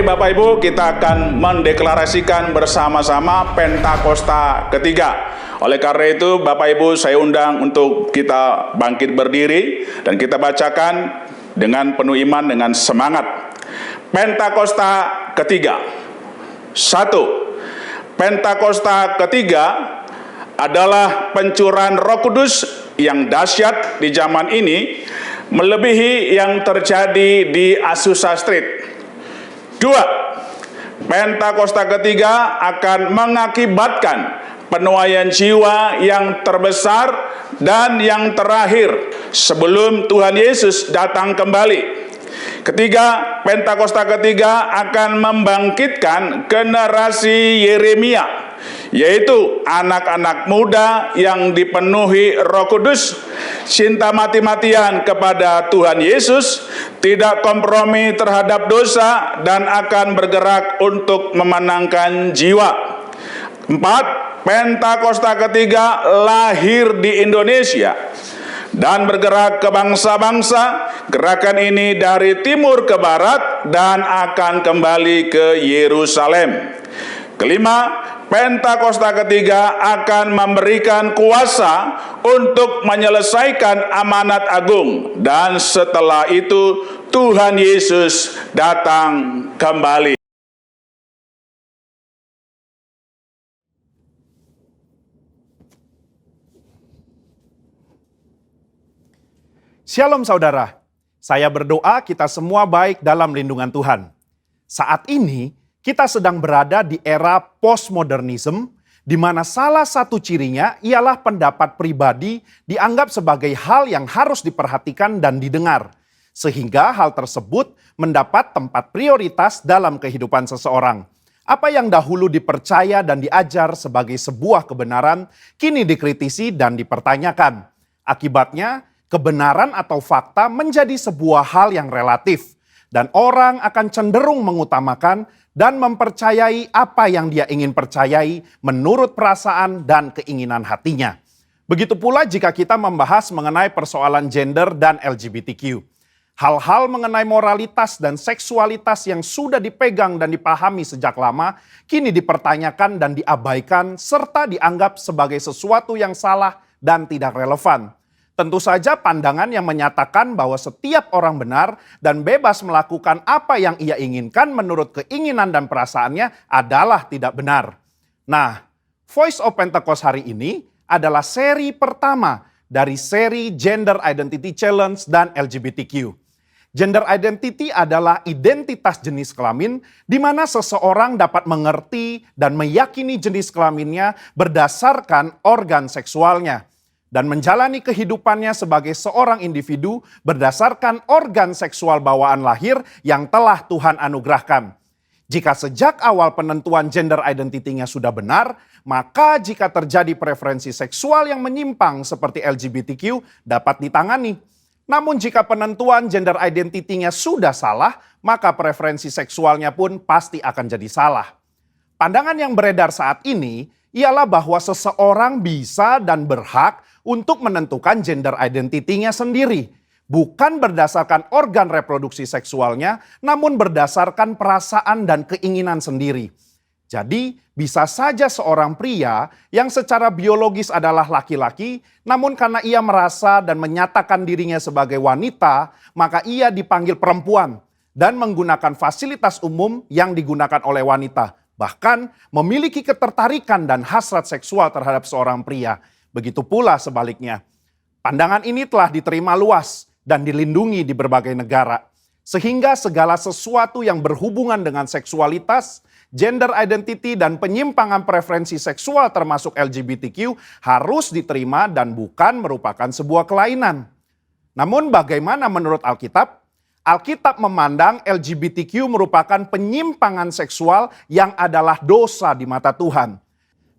Mari Bapak Ibu, kita akan mendeklarasikan bersama-sama Pentakosta ketiga. Oleh karena itu Bapak Ibu, saya undang untuk kita bangkit berdiri dan kita bacakan dengan penuh iman, dengan semangat. Pentakosta ketiga. 1. Pentakosta ketiga adalah pencurahan Roh Kudus yang dahsyat di zaman ini, melebihi yang terjadi di Azusa Street. 2. Pentakosta ketiga akan mengakibatkan penuaian jiwa yang terbesar dan yang terakhir sebelum Tuhan Yesus datang kembali. Ketiga, Pentakosta ketiga akan membangkitkan generasi Yeremia, yaitu anak-anak muda yang dipenuhi Roh Kudus, cinta mati-matian kepada Tuhan Yesus, tidak kompromi terhadap dosa, dan akan bergerak untuk memenangkan jiwa. 4. Pentakosta ketiga lahir di Indonesia dan bergerak ke bangsa-bangsa. Gerakan ini dari timur ke barat dan akan kembali ke Yerusalem. Kelima, Pentakosta ketiga akan memberikan kuasa untuk menyelesaikan amanat agung, dan setelah itu Tuhan Yesus datang kembali. Shalom saudara, saya berdoa kita semua baik dalam lindungan Tuhan. Saat ini kita sedang berada di era postmodernism, di mana salah satu cirinya ialah pendapat pribadi dianggap sebagai hal yang harus diperhatikan dan didengar, sehingga hal tersebut mendapat tempat prioritas dalam kehidupan seseorang. Apa yang dahulu dipercaya dan diajar sebagai sebuah kebenaran, kini dikritisi dan dipertanyakan. Akibatnya, kebenaran atau fakta menjadi sebuah hal yang relatif, dan orang akan cenderung mengutamakan dan mempercayai apa yang dia ingin percayai menurut perasaan dan keinginan hatinya. Begitu pula jika kita membahas mengenai persoalan gender dan LGBTQ. Hal-hal mengenai moralitas dan seksualitas yang sudah dipegang dan dipahami sejak lama, kini dipertanyakan dan diabaikan serta dianggap sebagai sesuatu yang salah dan tidak relevan. Tentu saja pandangan yang menyatakan bahwa setiap orang benar dan bebas melakukan apa yang ia inginkan menurut keinginan dan perasaannya adalah tidak benar. Nah, Voice of Pentecost hari ini adalah seri pertama dari seri Gender Identity Challenge dan LGBTQ. Gender identity adalah identitas jenis kelamin di mana seseorang dapat mengerti dan meyakini jenis kelaminnya berdasarkan organ seksualnya, dan menjalani kehidupannya sebagai seorang individu berdasarkan organ seksual bawaan lahir yang telah Tuhan anugerahkan. Jika sejak awal penentuan gender identity-nya sudah benar, maka jika terjadi preferensi seksual yang menyimpang seperti LGBTQ dapat ditangani. Namun jika penentuan gender identity-nya sudah salah, maka preferensi seksualnya pun pasti akan jadi salah. Pandangan yang beredar saat ini ialah bahwa seseorang bisa dan berhak untuk menentukan gender identity-nya sendiri. Bukan berdasarkan organ reproduksi seksualnya, namun berdasarkan perasaan dan keinginan sendiri. Jadi, bisa saja seorang pria yang secara biologis adalah laki-laki, namun karena ia merasa dan menyatakan dirinya sebagai wanita, maka ia dipanggil perempuan dan menggunakan fasilitas umum yang digunakan oleh wanita. Bahkan memiliki ketertarikan dan hasrat seksual terhadap seorang pria. Begitu pula sebaliknya. Pandangan ini telah diterima luas dan dilindungi di berbagai negara. Sehingga segala sesuatu yang berhubungan dengan seksualitas, gender identity, dan penyimpangan preferensi seksual termasuk LGBTQ harus diterima dan bukan merupakan sebuah kelainan. Namun bagaimana menurut Alkitab? Alkitab memandang LGBTQ merupakan penyimpangan seksual yang adalah dosa di mata Tuhan.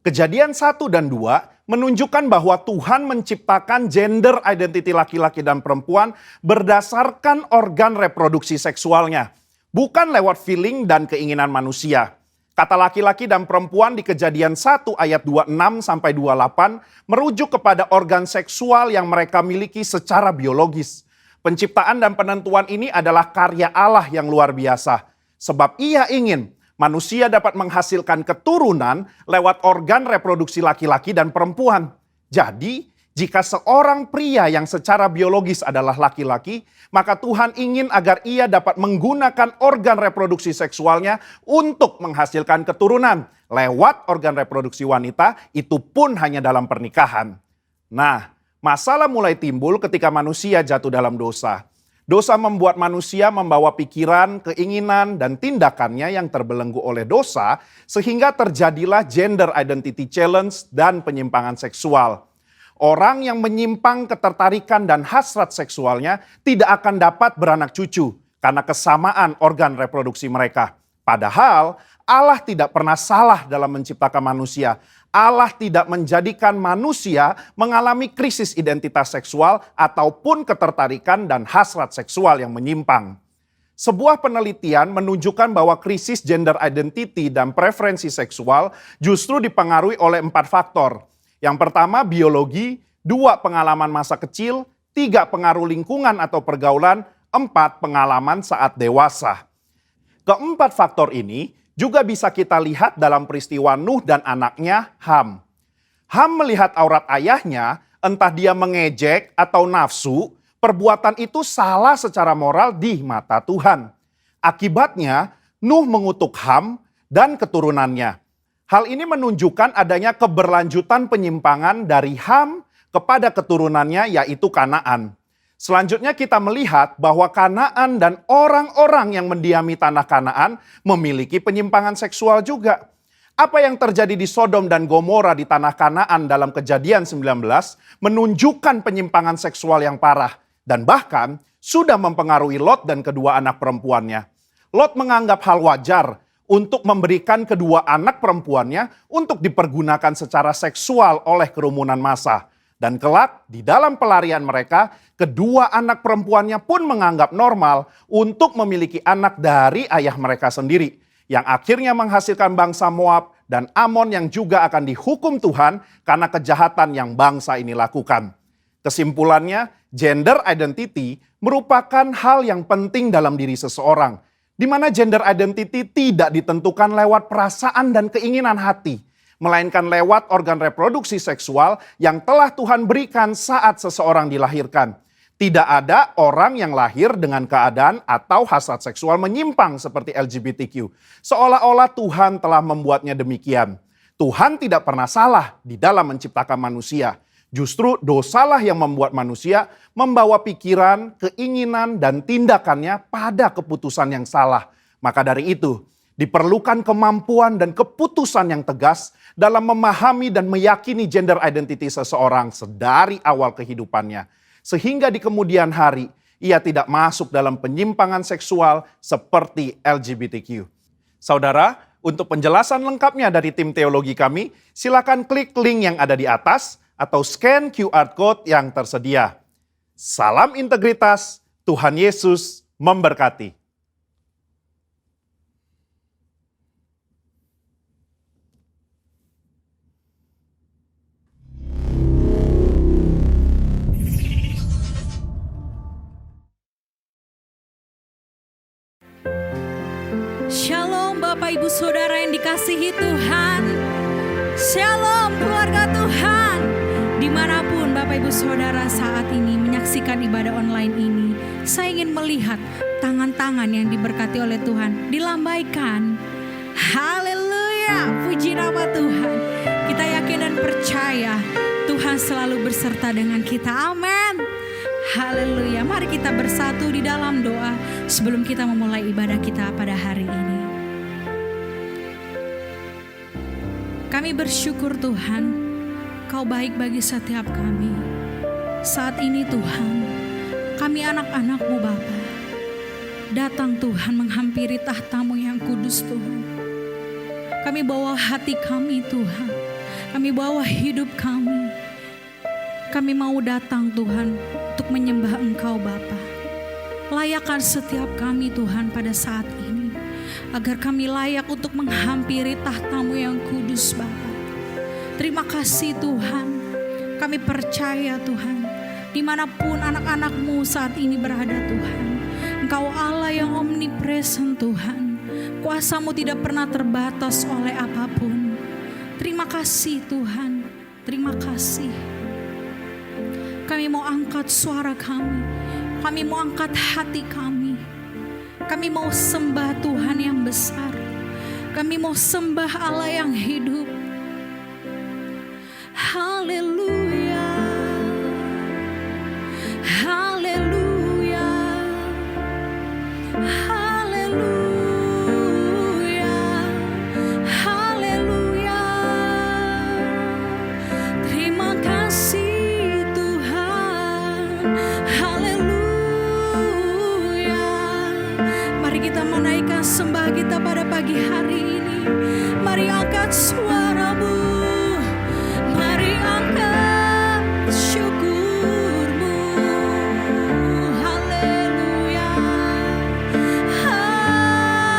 Kejadian 1 dan 2 menunjukkan bahwa Tuhan menciptakan gender identity laki-laki dan perempuan berdasarkan organ reproduksi seksualnya, bukan lewat feeling dan keinginan manusia. Kata laki-laki dan perempuan di Kejadian 1 ayat 26 sampai 28 merujuk kepada organ seksual yang mereka miliki secara biologis. Penciptaan dan penentuan ini adalah karya Allah yang luar biasa. Sebab ia ingin manusia dapat menghasilkan keturunan lewat organ reproduksi laki-laki dan perempuan. Jadi, jika seorang pria yang secara biologis adalah laki-laki, maka Tuhan ingin agar ia dapat menggunakan organ reproduksi seksualnya untuk menghasilkan keturunan lewat organ reproduksi wanita, itu pun hanya dalam pernikahan. Nah, masalah mulai timbul ketika manusia jatuh dalam dosa. Dosa membuat manusia membawa pikiran, keinginan, dan tindakannya yang terbelenggu oleh dosa, sehingga terjadilah gender identity challenge dan penyimpangan seksual. Orang yang menyimpang ketertarikan dan hasrat seksualnya tidak akan dapat beranak cucu karena kesamaan organ reproduksi mereka. Padahal Allah tidak pernah salah dalam menciptakan manusia. Allah tidak menjadikan manusia mengalami krisis identitas seksual ataupun ketertarikan dan hasrat seksual yang menyimpang. Sebuah penelitian menunjukkan bahwa krisis gender identity dan preferensi seksual justru dipengaruhi oleh 4 faktor. Yang pertama biologi, 2 pengalaman masa kecil, 3 pengaruh lingkungan atau pergaulan, 4 pengalaman saat dewasa. Keempat faktor ini juga bisa kita lihat dalam peristiwa Nuh dan anaknya Ham. Ham melihat aurat ayahnya, entah dia mengejek atau nafsu, perbuatan itu salah secara moral di mata Tuhan. Akibatnya, Nuh mengutuk Ham dan keturunannya. Hal ini menunjukkan adanya keberlanjutan penyimpangan dari Ham kepada keturunannya, yaitu Kanaan. Selanjutnya kita melihat bahwa Kanaan dan orang-orang yang mendiami tanah Kanaan memiliki penyimpangan seksual juga. Apa yang terjadi di Sodom dan Gomora di tanah Kanaan dalam Kejadian 19 menunjukkan penyimpangan seksual yang parah dan bahkan sudah mempengaruhi Lot dan kedua anak perempuannya. Lot menganggap hal wajar untuk memberikan kedua anak perempuannya untuk dipergunakan secara seksual oleh kerumunan massa. Dan kelak di dalam pelarian mereka, kedua anak perempuannya pun menganggap normal untuk memiliki anak dari ayah mereka sendiri. Yang akhirnya menghasilkan bangsa Moab dan Amon yang juga akan dihukum Tuhan karena kejahatan yang bangsa ini lakukan. Kesimpulannya, gender identity merupakan hal yang penting dalam diri seseorang, di mana gender identity tidak ditentukan lewat perasaan dan keinginan hati, melainkan lewat organ reproduksi seksual yang telah Tuhan berikan saat seseorang dilahirkan. Tidak ada orang yang lahir dengan keadaan atau hasrat seksual menyimpang seperti LGBTQ. Seolah-olah Tuhan telah membuatnya demikian. Tuhan tidak pernah salah di dalam menciptakan manusia. Justru dosalah yang membuat manusia membawa pikiran, keinginan, dan tindakannya pada keputusan yang salah. Maka dari itu, diperlukan kemampuan dan keputusan yang tegas dalam memahami dan meyakini gender identity seseorang sedari awal kehidupannya. Sehingga di kemudian hari, ia tidak masuk dalam penyimpangan seksual seperti LGBTQ. Saudara, untuk penjelasan lengkapnya dari tim teologi kami, silakan klik link yang ada di atas atau scan QR Code yang tersedia. Salam integritas, Tuhan Yesus memberkati. Shalom Bapak Ibu Saudara yang dikasihi Tuhan. Shalom keluarga Tuhan. Dimanapun Bapak Ibu Saudara saat ini menyaksikan ibadah online ini, saya ingin melihat tangan-tangan yang diberkati oleh Tuhan dilambaikan. Haleluya, puji nama Tuhan. Kita yakin dan percaya Tuhan selalu berserta dengan kita. Amin. Haleluya, mari kita bersatu di dalam doa sebelum kita memulai ibadah kita pada hari ini. Kami bersyukur Tuhan, Kau baik bagi setiap kami. Saat ini Tuhan, kami anak-anak-Mu Bapa, datang Tuhan menghampiri tahta-Mu yang kudus Tuhan. Kami bawa hati kami Tuhan, kami bawa hidup kami. Kami mau datang Tuhan untuk menyembah Engkau Bapa. Layakkan setiap kami Tuhan pada saat ini, agar kami layak untuk menghampiri tahta-Mu yang kudus Bapa. Terima kasih Tuhan, kami percaya Tuhan, dimanapun anak-anak-Mu saat ini berada Tuhan, Engkau Allah yang omnipresent Tuhan. Kuasa-Mu tidak pernah terbatas oleh apapun. Terima kasih Tuhan, terima kasih. Kami mau angkat suara kami mau angkat hati kami. Kami mau sembah Tuhan yang besar. Kami mau sembah Allah yang hidup. Haleluya, haleluya, haleluya, haleluya. Terima kasih Tuhan, haleluya. Mari kita menaikkan sembah kita pada pagi hari ini. Mari angkat suaramu, mari angkat syukurmu. Haleluya,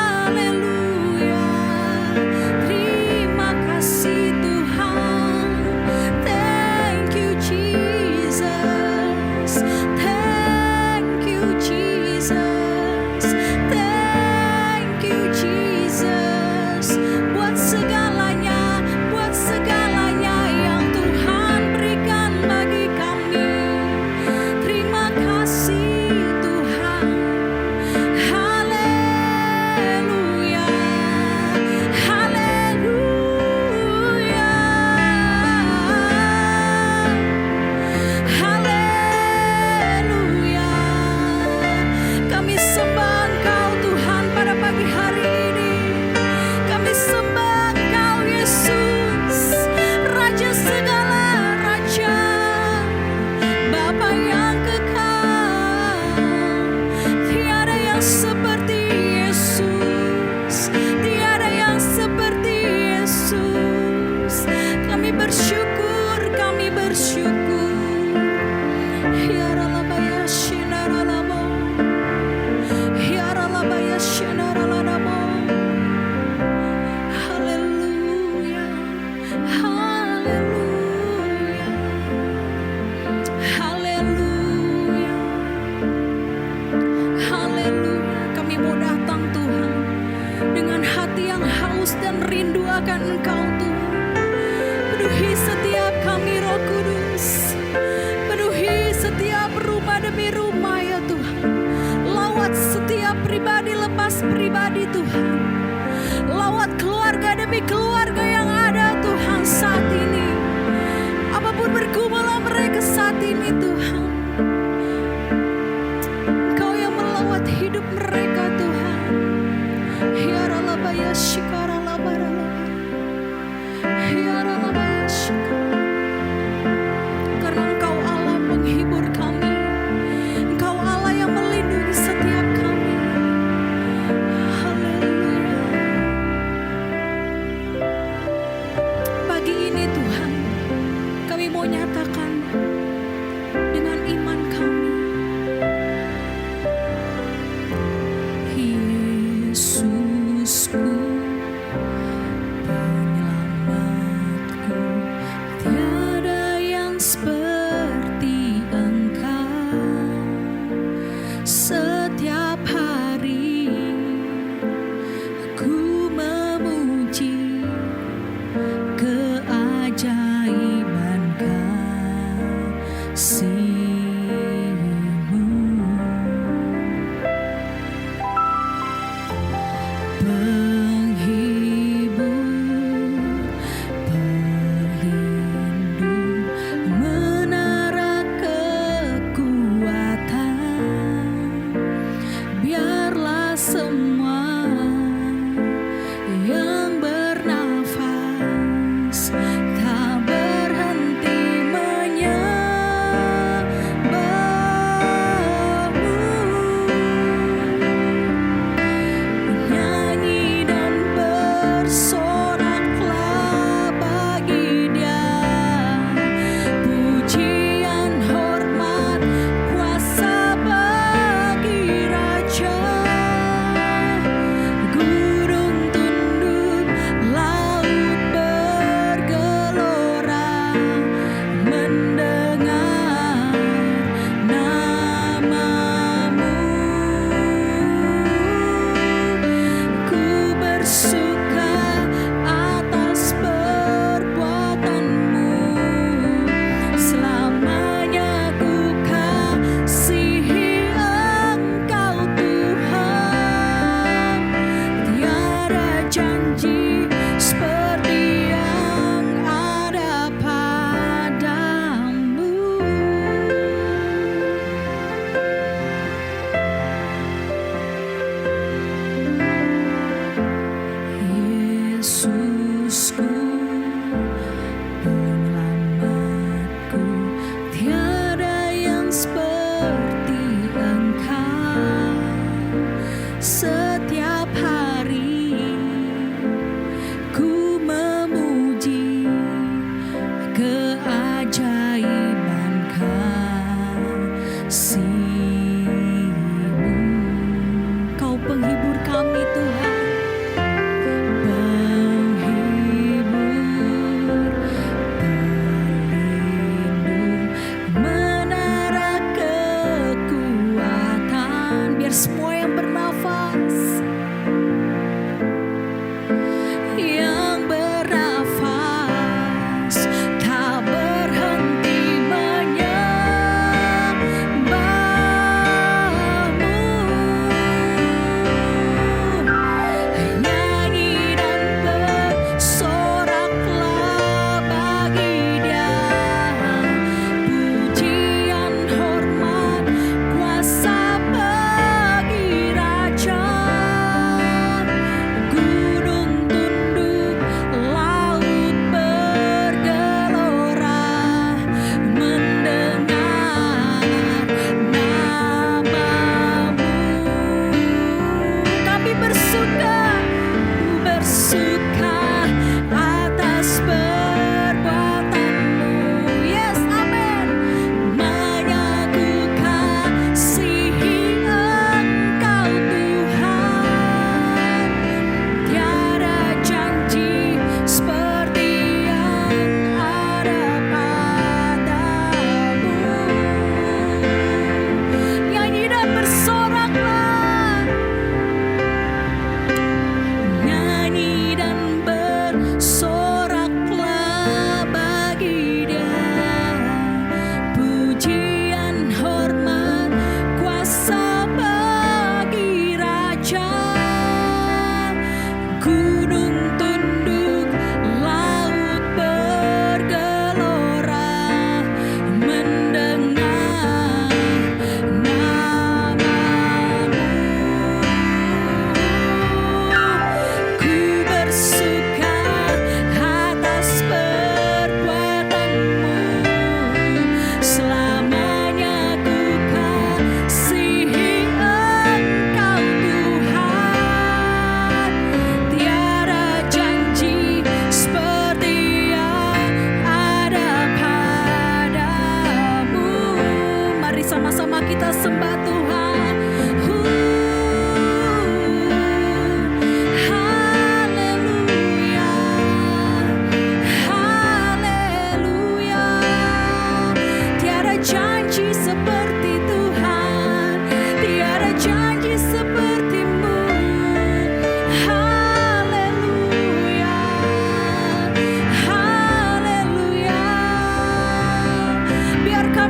haleluya. Terima kasih Tuhan. Thank you Jesus, thank you Jesus, thank you Jesus. Buat segalanya yang Tuhan berikan bagi kami. Terima kasih Tuhan. Haleluya, haleluya, haleluya. Kami sembah Engkau Tuhan pada pagi hari ini. Kami sembah Engkau Yesus, Raja segala raja, Bapa yang kekal. Tiada yang seperti Yesus, tiada yang seperti Yesus. Kami bersyukur, kami bersyukur. Hiaralabaya shinaralabo, hiaralabaya shinaralabo. Haleluya, haleluya, haleluya, haleluya. Kami mau datang Tuhan dengan hati yang haus dan rindu akan Engkau Tuhan. Penuhi setiap kami Roh Kudus, penuhi setiap rumah demi rumah ya Tuhan. Lawat setiap pribadi lepas pribadi Tuhan. Lawat keluarga demi keluarga yang ada Tuhan saat ini. Apapun bergumulan mereka saat ini Tuhan, Engkau yang melawat hidup mereka Tuhan. Hiaralabaya shikaralabaralaba, hiaralabaya shikar. Karena Engkau Allah penghibur kami, Engkau Allah yang melindungi setiap kami. Haleluya. Pagi ini Tuhan, kami mau nyatakan dengan iman kami. Yesusku, penyelamatku,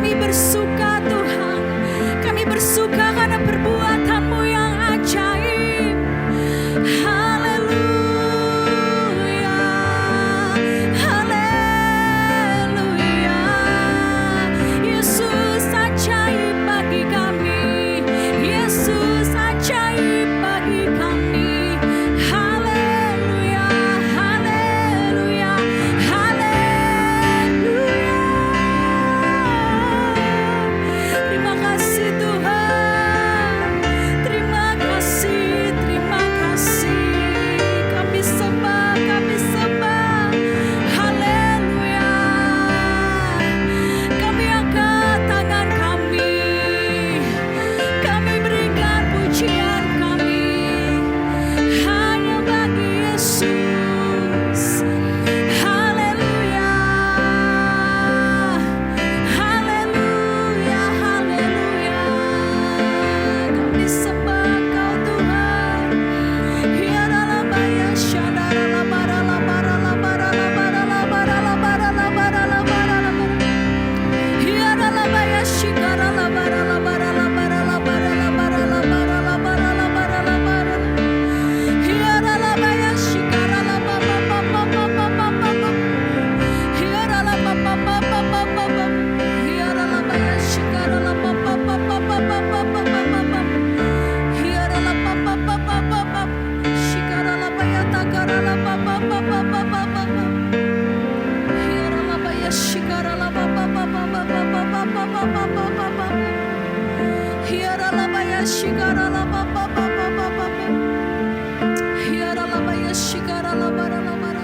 Kami bersuka Tuhan, kami bersuka karena perbuatan-Mu yang ajaib. Haleluya, haleluya. Yesus ajaib bagi kami, Yesus ajaib bagi kami. Haleluya, haleluya, haleluya. Terima kasih Tuhan, terima kasih, terima kasih. Kami sembah, kami sembah. Haleluya. Kami angkat tangan kami berikan pujian kami hanya bagi Yesus. Haleluya, haleluya, haleluya. Kami sembah Kau Tuhan. Ya dalam baya syadara la bara la bara la bara la bara la bara la bara la bara la bara la bara. Ya dalam baya shikara la bara la bara la bara la bara la bara la bara la bara la bara la bara. Ya dalam baya shikara la ba ba ba ba ba ba ba ba ba. Ya dalam ba ba ba ba ba ba ba. Ya dalam baya shikara la ba ba ba ba ba ba ba ba ba ba. Ya dalam ba ba ba ba ba ba. Shikara la baya takara la ba ba ba ba ba ba ba ba. Ya dalam baya shikara la ba ba ba ba ba ba ba ba ba ba ba ba ba. Ya dalam baya shikara la ba ba ba ba ba ba ba. Ya dalam baya shikara la bara la bara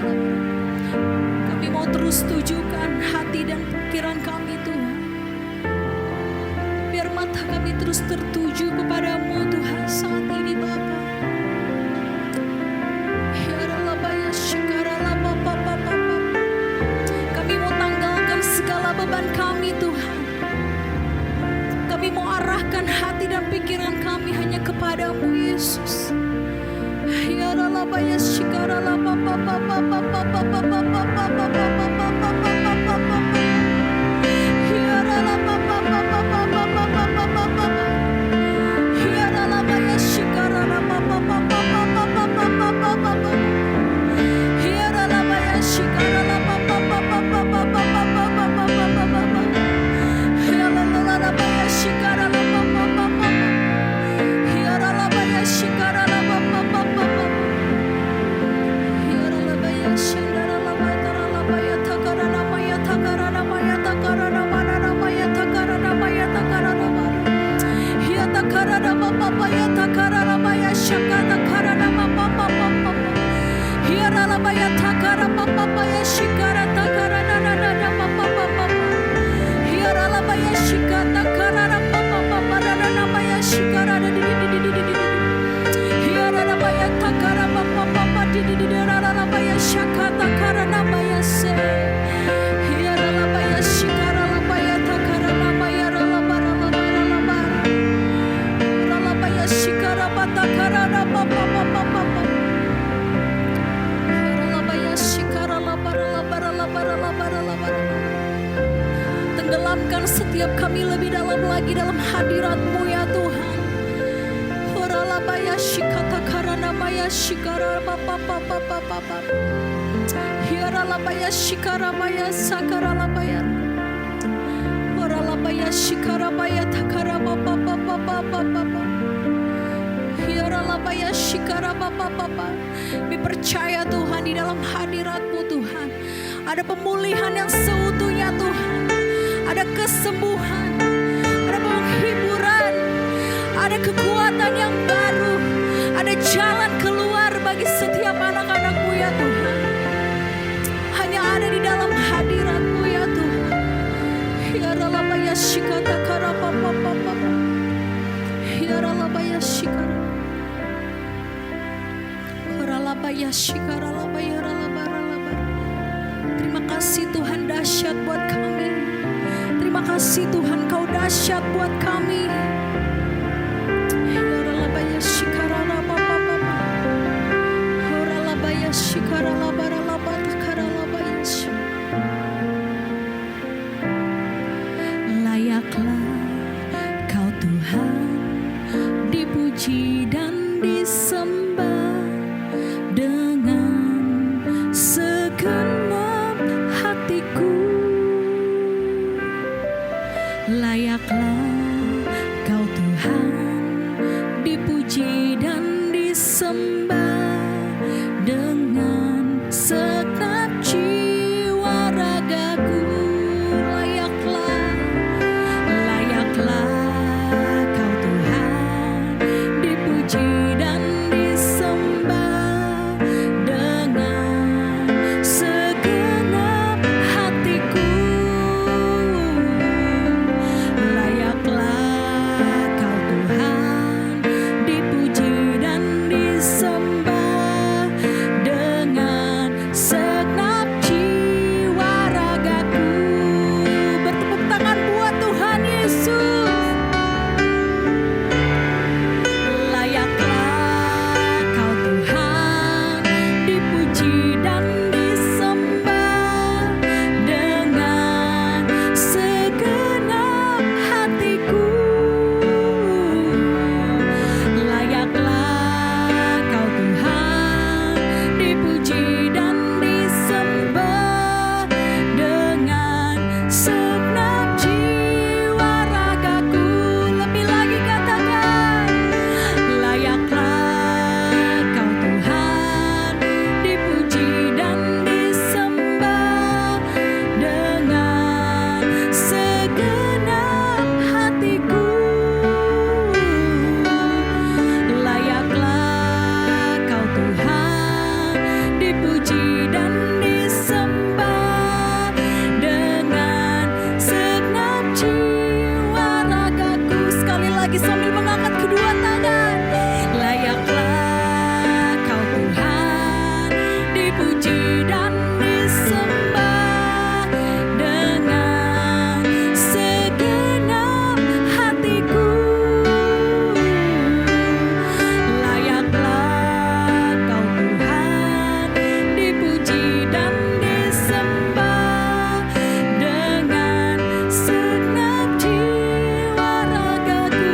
la bara. Kami mau terus tujukan hati dan pikiran kami Tuhan. Biar mata kami terus tertuju kepadamu Tuhan saat ini Bapa. Ya dalam baya shikara la ba ba ba ba ba. Kami mau tanggalkan segala beban kami Tuhan. Kami mau arahkan hati dan pikiran kami hanya kepadamu Yesus. Ya dalam baya shikara la ba ba ba ba ba ba ba ba ba ba ba ba ba ba ba ba ba ba. Ya dalam ba ba ba ba ba ba ba ba ba ba ba. Ya dalam baya shikara la ba ba ba ba ba ba ba ba ba ba ba. Ya dalam baya shikara la ba ba ba ba ba ba ba ba ba ba ba ba ba ba. Ya dalam baya shikara la ba ba ba ba. Ya dalam baya shikara la ba ba ba ba ba. Ya dalam baya shikara la ba tara la baya takara la baya takara la baya takara la mana la baya takara la baya takara la mana. Ya takara la ba ba ba ya takara la baya shakara takara la ba ba ba ba ba. Ya dalam baya takara ba ba ba ya shikara takara la la la la ba ba ba ba. Ya dalam baya shikara takara la ba ba ba ba la la baya shikara di di di di di di. Ya dalam baya takara ba ba ba ba di di di di la la baya shakara takara la baya se. Ya dalam baya shikara la baya takara la baya la la bara la bara la bara. La la baya shikara ba takara la ba ba ba ba ba ba. Tenggelamkan setiap kami lebih dalam lagi dalam hadirat-Mu ya Tuhan. Horalabaya shikata karana maya shikara pa pa pa pa pa pa pa. Hiralabaya shikara maya sakara labaya. Horalabaya shikara maya takara pa pa pa pa pa pa pa pa. Hiralabaya shikara pa pa pa pa. Kami percaya Tuhan di dalam hadirat-Mu Tuhan. Ada pemulihan yang seutuhnya Tuhan. Ada kesembuhan, ada penghiburan, ada kekuatan yang baru, ada jalan keluar bagi setiap anak-anak-Mu ya Tuhan. Hanya ada di dalam hadirat-Mu ya Tuhan. Ya Ralabaya shikata karapa pa pa pa pa. Ya Ralabaya shikara. Ralabaya shikara labaya ralabara labara. Terima kasih Tuhan dahsyat buat kami. Terima kasih Tuhan Kau dahsyat buat kami. Horalabaya shikara laba baba. Horalabaya shikara labara laba takara labaya. Layak hatiku. Layaklah Kau Tuhan dipuji dan disembah dengan segenap jiwa ragaku. Layaklah Kau Tuhan dipuji dan disembah dengan segenap hatiku. Layaklah Kau Tuhan dipuji dan disembah dengan segenap jiwa ragaku. Bertepuk tangan buat Tuhan Yesus. Layaklah Kau Tuhan dipuji dan disembah dengan segenap hatiku. Layaklah Kau Tuhan dipuji dan disembah dengan segenap jiwa ragaku. Lebih lagi katakan, layaklah Kau Tuhan dipuji dan disembah dengan segenap hatiku. Layaklah Kau Tuhan dipuji dan disembah dengan segenap jiwa ragaku. Sekali lagi sambil mengangkat kedua tangan. Layaklah Kau Tuhan dipuji dan disembah dengan segenap hatiku. Layaklah Kau Tuhan dipuji dan disembah dengan segenap jiwa ragaku.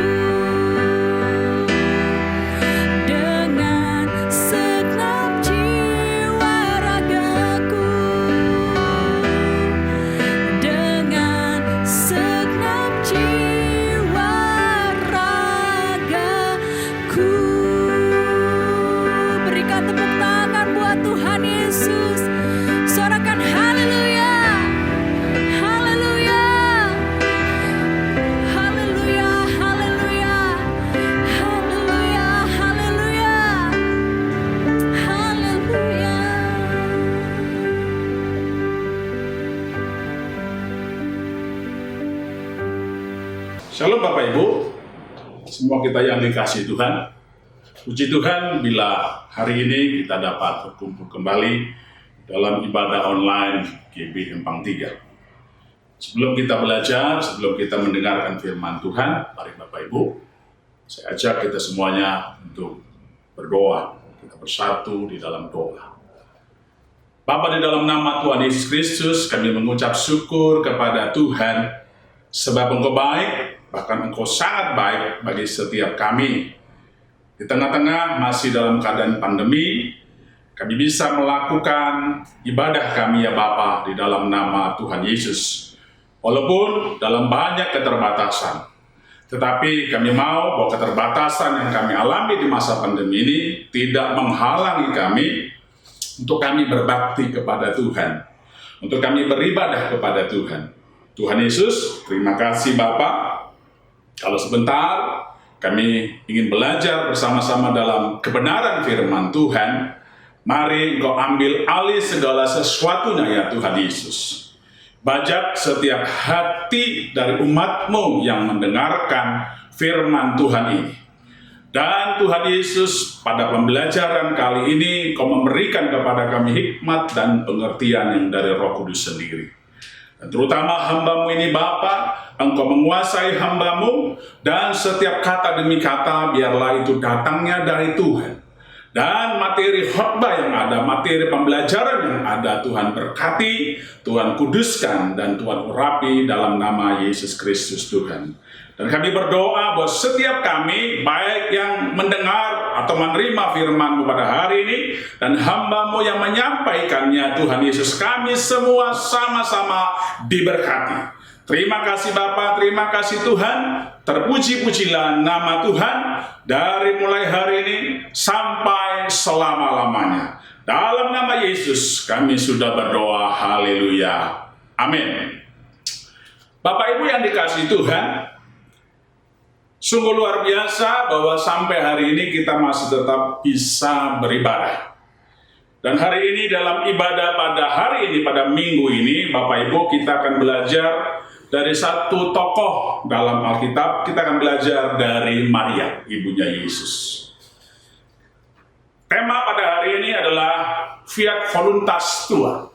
Dengan segenap jiwa ragaku. Dengan segenap jiwa ragaku. Berikan tepuk tangan buat Tuhan Yesus. Sorakan haleluya. Haleluya. Haleluya. Haleluya. Haleluya. Haleluya. Haleluya. Shalom Bapak Ibu, semua kita yang dikasihi Tuhan. Puji Tuhan bila hari ini kita dapat berkumpul kembali dalam ibadah online GB Empang 3. Sebelum kita belajar, sebelum kita mendengarkan firman Tuhan, mari Bapak Ibu, saya ajak kita semuanya untuk berdoa. Kita bersatu di dalam doa. Bapa, di dalam nama Tuhan Yesus Kristus, kami mengucap syukur kepada Tuhan, sebab Engkau baik, bahkan Engkau sangat baik bagi setiap kami. Di tengah-tengah masih dalam keadaan pandemi, kami bisa melakukan ibadah kami ya Bapa di dalam nama Tuhan Yesus. Walaupun dalam banyak keterbatasan, tetapi kami mau bahwa keterbatasan yang kami alami di masa pandemi ini tidak menghalangi kami untuk kami berbakti kepada Tuhan, untuk kami beribadah kepada Tuhan. Tuhan Yesus, terima kasih Bapa. Kalau sebentar kami ingin belajar bersama-sama dalam kebenaran firman Tuhan, mari Engkau ambil alih segala sesuatunya ya Tuhan Yesus. Bajak setiap hati dari umat-Mu yang mendengarkan firman Tuhan ini. Dan Tuhan Yesus, pada pembelajaran kali ini Engkau memberikan kepada kami hikmat dan pengertian yang dari Roh Kudus sendiri. Dan terutama hamba-Mu ini Bapa, Engkau menguasai hamba-Mu, dan setiap kata demi kata biarlah itu datangnya dari Tuhan. Dan materi khotbah yang ada, materi pembelajaran yang ada, Tuhan berkati, Tuhan kuduskan, dan Tuhan urapi dalam nama Yesus Kristus Tuhan. Dan kami berdoa buat setiap kami, baik yang mendengar atau menerima firman-Mu pada hari ini, dan hamba-Mu yang menyampaikannya, Tuhan Yesus, kami semua sama-sama diberkati. Terima kasih Bapa, terima kasih Tuhan. Terpuji-pujilah nama Tuhan dari mulai hari ini sampai selama-lamanya. Dalam nama Yesus kami sudah berdoa, haleluya, amin. Bapak Ibu yang dikasihi Tuhan, sungguh luar biasa bahwa sampai hari ini kita masih tetap bisa beribadah. Dan hari ini dalam ibadah pada hari ini, pada minggu ini, Bapak Ibu, kita akan belajar dari satu tokoh dalam Alkitab. Kita akan belajar dari Maria, ibunya Yesus. Tema pada hari ini adalah Fiat Voluntas Tua.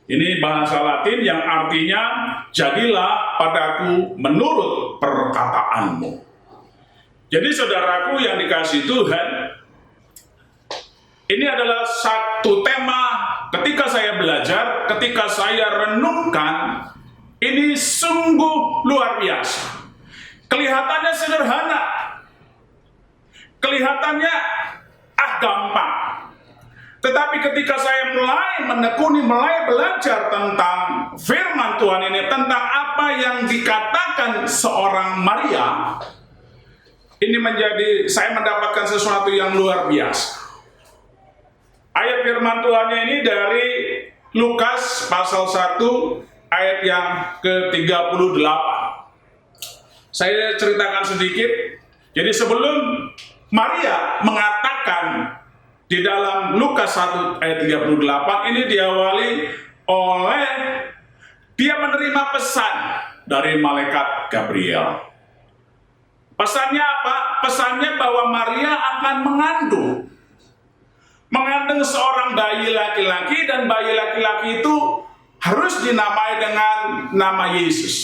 Ini bahasa Latin yang artinya, jadilah padaku menurut perkataanmu. Jadi saudaraku yang dikasihi Tuhan, ini adalah satu tema ketika saya belajar, ketika saya renungkan, ini sungguh luar biasa. Kelihatannya sederhana, kelihatannya gampang. Tetapi ketika saya mulai menekuni, mulai belajar tentang firman Tuhan ini, tentang apa yang dikatakan seorang Maria, ini saya mendapatkan sesuatu yang luar biasa. Ayat firman Tuhannya ini dari Lukas pasal 1 ayat yang ke-38. Saya ceritakan sedikit. Jadi sebelum Maria mengatakan di dalam Lukas 1 ayat 38, ini diawali oleh dia menerima pesan dari malaikat Gabriel. Pesannya apa? Pesannya bahwa Maria akan mengandung seorang bayi laki-laki, dan bayi laki-laki itu harus dinamai dengan nama Yesus.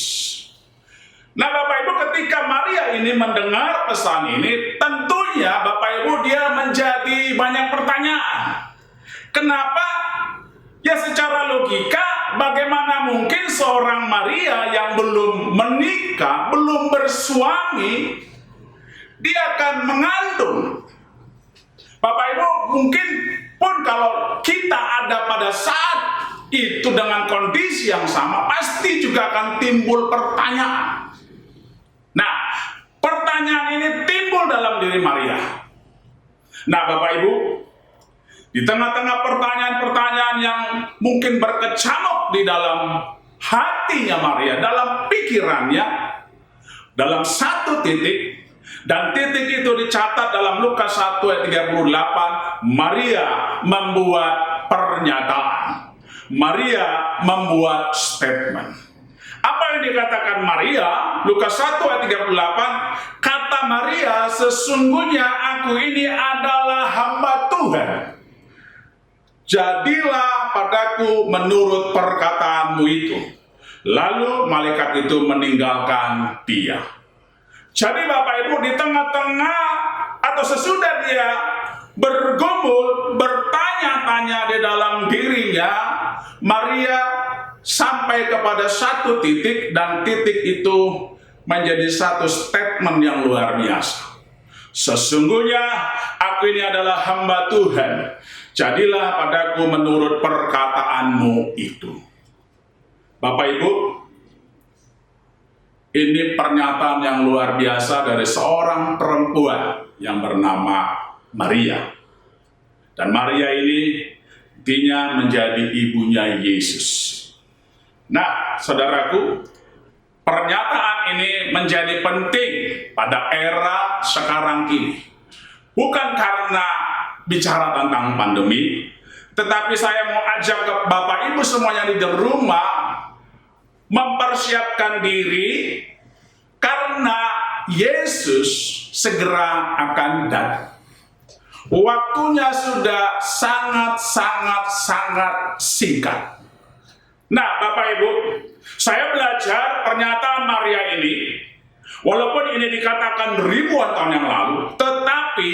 Nah Bapak Ibu, ketika Maria ini mendengar pesan ini, tentunya Bapak Ibu dia menjadi banyak pertanyaan. Kenapa? Ya secara logika, bagaimana mungkin seorang Maria yang belum menikah, belum bersuami, dia akan mengandung? Bapak Ibu, mungkin pun kalau kita ada pada saat itu dengan kondisi yang sama, pasti juga akan timbul pertanyaan. Nah, pertanyaan ini timbul dalam diri Maria. Nah, Bapak Ibu, di tengah-tengah pertanyaan-pertanyaan yang mungkin berkecamuk di dalam hatinya Maria, dalam pikirannya, dalam satu titik, dan titik itu dicatat dalam Lukas 1 ayat 38, Maria membuat pernyataan. Maria membuat statement. Apa yang dikatakan Maria? Lukas 1 ayat 38, kata Maria, sesungguhnya aku ini adalah hamba Tuhan. Jadilah padaku menurut perkataanmu itu. Lalu malaikat itu meninggalkan dia. Jadi Bapak Ibu, di tengah-tengah atau sesudah dia bergumul, bertanya-tanya di dalam dirinya, Maria sampai kepada satu titik, dan titik itu menjadi satu statement yang luar biasa. Sesungguhnya aku ini adalah hamba Tuhan, jadilah padaku menurut perkataanmu itu. Bapak Ibu, ini pernyataan yang luar biasa dari seorang perempuan yang bernama Maria. Dan Maria ini artinya menjadi ibunya Yesus. Nah, saudaraku, pernyataan ini menjadi penting pada era sekarang ini. Bukan karena bicara tentang pandemi, tetapi saya mau ajak ke Bapak Ibu semuanya di rumah mempersiapkan diri karena Yesus segera akan datang. Waktunya sudah sangat singkat. Nah, Bapak Ibu, saya belajar pernyataan Maria ini, walaupun ini dikatakan ribuan tahun yang lalu, tetapi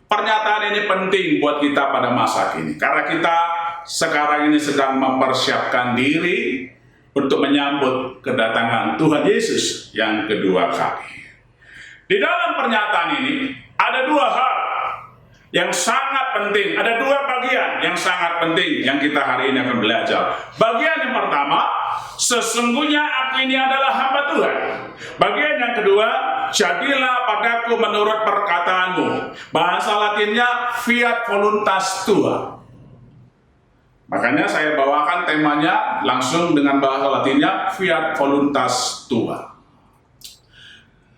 pernyataan ini penting buat kita pada masa kini. Karena kita sekarang ini sedang mempersiapkan diri untuk menyambut kedatangan Tuhan Yesus yang kedua kali. Di dalam pernyataan ini, Ada dua hal yang sangat penting, ada dua bagian yang sangat penting yang kita hari ini akan belajar. Bagian yang pertama, sesungguhnya aku ini adalah hamba Tuhan. Bagian yang kedua, jadilah padaku menurut perkataanmu. Bahasa Latinnya fiat voluntas tua. Makanya saya bawakan temanya langsung dengan bahasa Latinnya fiat voluntas tua.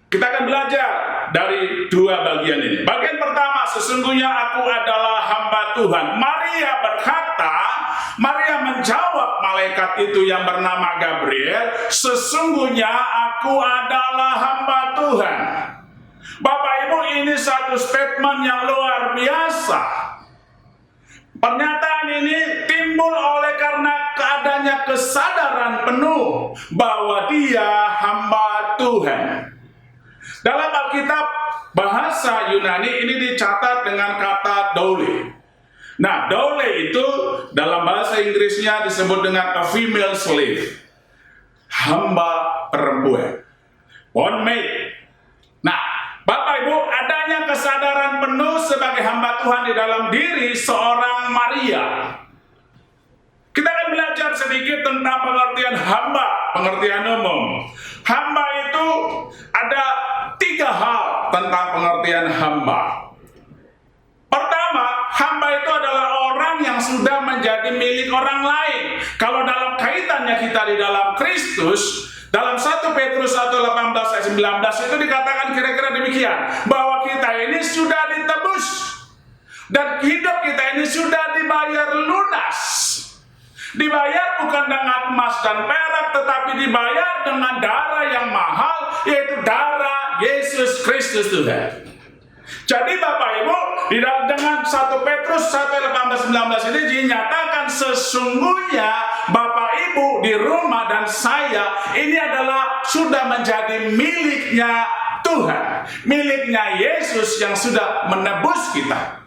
Kita akan belajar dari dua bagian ini. Bagian pertama, sesungguhnya aku adalah hamba Tuhan. Maria menjawab malaikat itu yang bernama Gabriel, sesungguhnya aku adalah hamba Tuhan. Bapak Ibu, ini satu statement yang luar biasa. Pernyataan ini timbul oleh karena keadanya kesadaran penuh bahwa dia hamba Tuhan. Dalam Alkitab bahasa Yunani ini dicatat dengan kata doule. Nah, doule itu dalam bahasa Inggrisnya disebut dengan a female slave, hamba perempuan, bondmaid. Nah, Bapak Ibu, adanya kesadaran penuh sebagai hamba Tuhan di dalam diri seorang Maria. Kita akan belajar sedikit tentang pengertian hamba, pengertian umum. Hamba itu ada tiga hal tentang pengertian hamba. Pertama, hamba itu adalah orang yang sudah menjadi milik orang lain. Kalau dalam kaitannya kita di dalam Kristus, dalam 1 Petrus 1:18 ayat 19 itu dikatakan kira-kira demikian, bahwa kita ini sudah ditebus dan hidup kita ini sudah dibayar lunas. Dibayar bukan dengan emas dan perak, tetapi dibayar dengan darah yang mahal, yaitu darah Yesus Kristus Tuhan. Jadi Bapak Ibu, dengan 1 Petrus 1:18-19 ini dinyatakan sesungguhnya Bapak Ibu di rumah dan saya ini adalah sudah menjadi miliknya Tuhan, miliknya Yesus yang sudah menebus kita,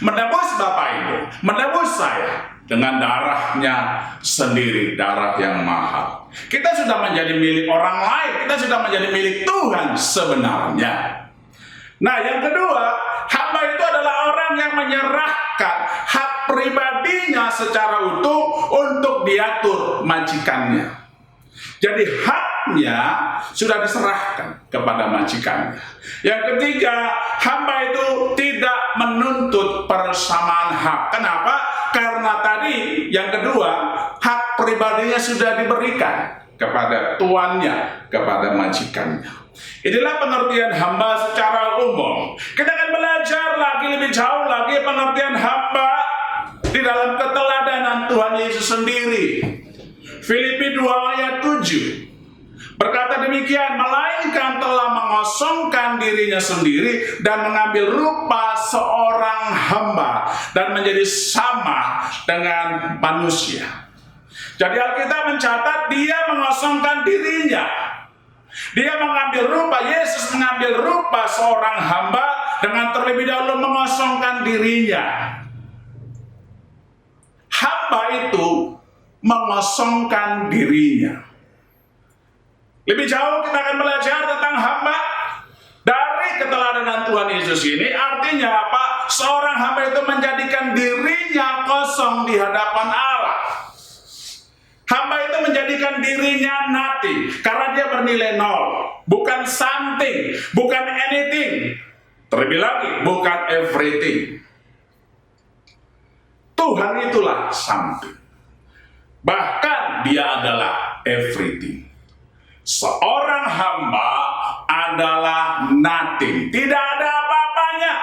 menebus Bapak Ibu, menebus saya dengan darahnya sendiri, darah yang mahal. Kita sudah menjadi milik orang lain, kita sudah menjadi milik Tuhan sebenarnya. Nah, yang kedua, hamba itu adalah orang yang menyerahkan hak pribadinya secara utuh untuk diatur majikannya. Jadi haknya sudah diserahkan kepada majikannya. Yang ketiga, hamba itu tidak menuntut persamaan hak. Kenapa? Karena tadi yang kedua, hak pribadinya sudah diberikan kepada tuannya, kepada majikannya. Inilah pengertian hamba secara umum. Kita akan belajar lagi lebih jauh lagi pengertian hamba di dalam keteladanan Tuhan Yesus sendiri. Filipi 2 ayat 7 berkata demikian, melainkan telah mengosongkan dirinya sendiri dan mengambil rupa seorang hamba dan menjadi sama dengan manusia. Jadi Alkitab mencatat dia mengosongkan dirinya. Dia mengambil rupa, Yesus mengambil rupa seorang hamba dengan terlebih dahulu mengosongkan dirinya. Hamba itu mengosongkan dirinya. Lebih jauh kita akan belajar tentang hamba dari keteladanan Tuhan Yesus ini. Artinya apa? Seorang hamba itu menjadikan dirinya kosong di hadapan Allah. Hamba itu menjadikan dirinya nothing karena dia bernilai nol, bukan something, bukan anything, terlebih lagi bukan everything. Tuhan itulah something, bahkan dia adalah everything. Seorang hamba adalah nothing, tidak ada apa-apanya,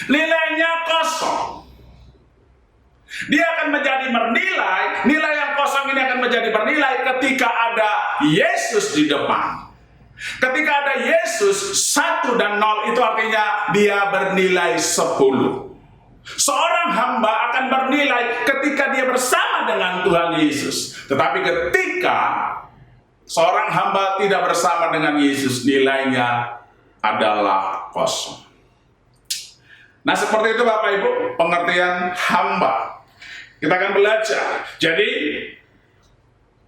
nilainya kosong. Dia akan menjadi bernilai, nilai yang kosong ini akan menjadi bernilai ketika ada Yesus di depan. Ketika ada Yesus, 1 dan 0 itu artinya dia bernilai 10. Seorang hamba akan bernilai ketika dia bersama dengan Tuhan Yesus. Tetapi ketika seorang hamba tidak bersama dengan Yesus, nilainya adalah kosong. Nah, seperti itu Bapak Ibu, pengertian hamba. Kita akan belajar. Jadi,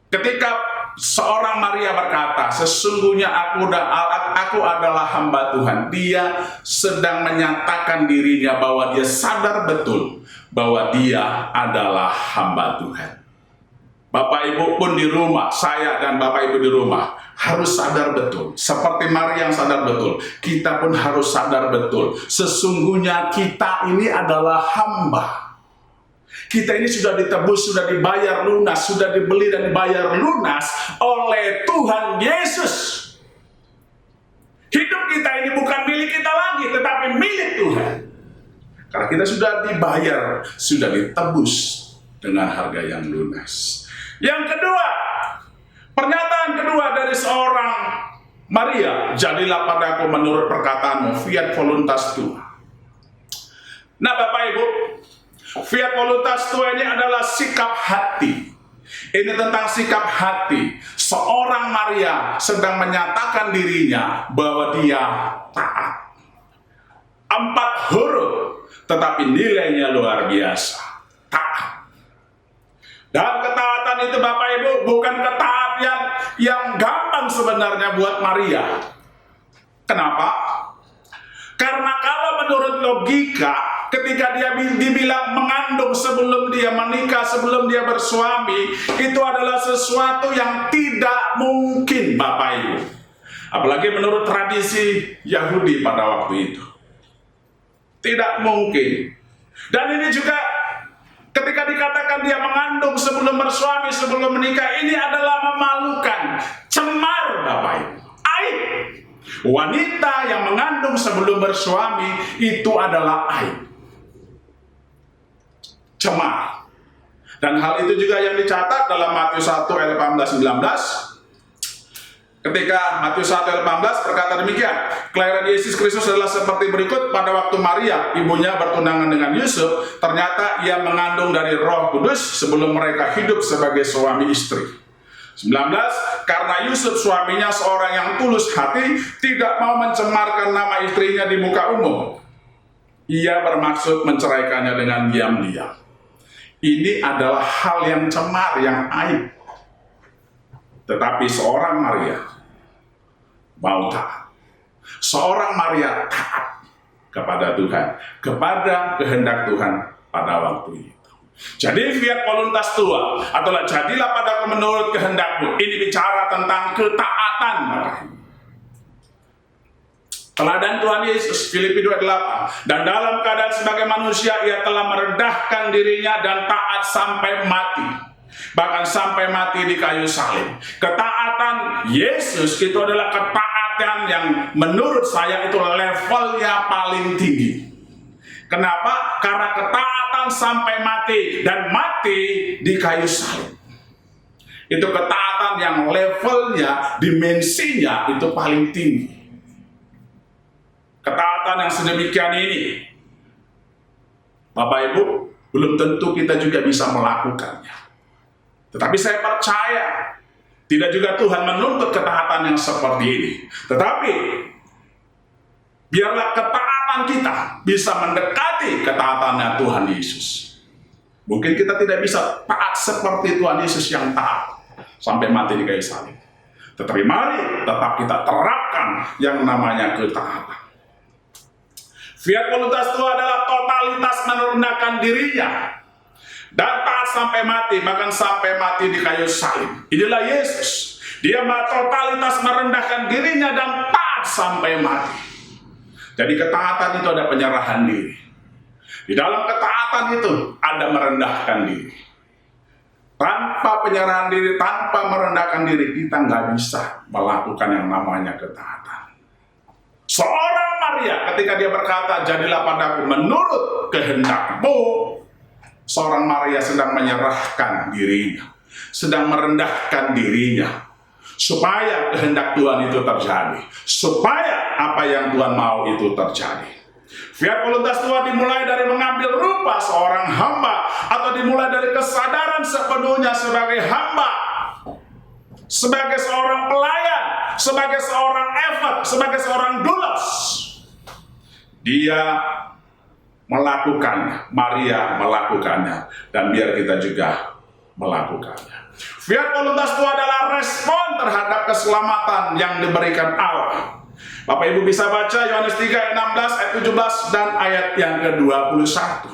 ketika seorang Maria berkata, sesungguhnya aku adalah hamba Tuhan. Dia sedang menyatakan dirinya bahwa dia sadar betul bahwa dia adalah hamba Tuhan. Bapak Ibu pun di rumah, saya dan Bapak Ibu di rumah harus sadar betul. Seperti Maria yang sadar betul, kita pun harus sadar betul. Sesungguhnya kita ini adalah hamba. Kita ini sudah ditebus, sudah dibayar lunas, sudah dibeli dan dibayar lunas oleh Tuhan Yesus. Hidup kita ini bukan milik kita lagi, tetapi milik Tuhan. Karena kita sudah dibayar, sudah ditebus dengan harga yang lunas. Yang kedua, pernyataan kedua dari seorang Maria, jadilah padaku menurut perkataanmu, fiat voluntas tua. Nah Bapak Ibu, fiat voluntas tua ini adalah sikap hati. Ini tentang sikap hati. Seorang Maria sedang menyatakan dirinya bahwa dia taat. 4 huruf, tetapi nilainya luar biasa. Taat. Dan ketaatan itu Bapak Ibu bukan ketaatan yang gampang sebenarnya buat Maria. Kenapa? Karena kalau menurut logika, ketika dia dibilang mengandung sebelum dia menikah, sebelum dia bersuami, itu adalah sesuatu yang tidak mungkin Bapak Ibu. Apalagi menurut tradisi Yahudi pada waktu itu. Tidak mungkin. Dan ini juga ketika dikatakan dia mengandung sebelum bersuami, sebelum menikah, ini adalah memalukan, cemar Bapak Ibu, aib. Wanita yang mengandung sebelum bersuami itu adalah aib, cemar. Dan hal itu juga yang dicatat dalam Matius 1 ayat 18-19. Ketika Matius 1 ayat 18 berkata demikian, kelahiran Yesus Kristus adalah seperti berikut. Pada waktu Maria, ibunya bertunangan dengan Yusuf, ternyata ia mengandung dari Roh Kudus sebelum mereka hidup sebagai suami istri. 19, karena Yusuf suaminya seorang yang tulus hati, tidak mau mencemarkan nama istrinya di muka umum. Ia bermaksud menceraikannya dengan diam-diam. Ini adalah hal yang cemar, yang aib. Tetapi seorang Maria mau taat. Seorang Maria taat kepada Tuhan, kepada kehendak Tuhan pada waktu itu. Jadi fiat voluntas tua, atau jadilah padaku menurut kehendakmu, ini bicara tentang ketaatan. Teladan Tuhan Yesus, Filipi 2:8, dan dalam keadaan sebagai manusia ia telah merendahkan dirinya dan taat sampai mati, bahkan sampai mati di kayu salib. Ketaatan Yesus itu adalah ketaatan yang menurut saya itu levelnya paling tinggi. Kenapa? Karena ketaatan sampai mati dan mati di kayu salib. Itu ketaatan yang levelnya, dimensinya itu paling tinggi. Ketaatan yang sedemikian ini, Bapak Ibu, belum tentu kita juga bisa melakukannya. Tetapi saya percaya, tidak juga Tuhan menuntut ketaatan yang seperti ini. Tetapi, biarlah ketaatan kita bisa mendekati ketaatannya Tuhan Yesus. Mungkin kita tidak bisa taat seperti Tuhan Yesus yang taat sampai mati di kayu salib. Tetapi mari tetap kita terapkan yang namanya ketaatan. Fiat voluntas itu adalah totalitas merendahkan dirinya dan taat sampai mati, bahkan sampai mati di kayu salib. Inilah Yesus. Dia totalitas merendahkan dirinya dan taat sampai mati. Jadi ketaatan itu ada penyerahan diri. Di dalam ketaatan itu ada merendahkan diri. Tanpa penyerahan diri, tanpa merendahkan diri, kita nggak bisa melakukan yang namanya ketaatan. Seorang Maria ketika dia berkata, jadilah padaku menurut kehendakmu, seorang Maria sedang menyerahkan dirinya, sedang merendahkan dirinya, supaya kehendak Tuhan itu terjadi, supaya apa yang Tuhan mau itu terjadi. Fiat voluntas Tuhan dimulai dari mengambil rupa seorang hamba, atau dimulai dari kesadaran sepenuhnya sebagai hamba, sebagai seorang pelayan, sebagai seorang effort, sebagai seorang doulos. Dia melakukannya, Maria melakukannya, dan biar kita juga melakukannya. Fiat voluntas itu adalah respon berkat keselamatan yang diberikan Allah. Bapak Ibu bisa baca Yohanes 3 ayat 16, ayat 17 dan ayat yang ke-21.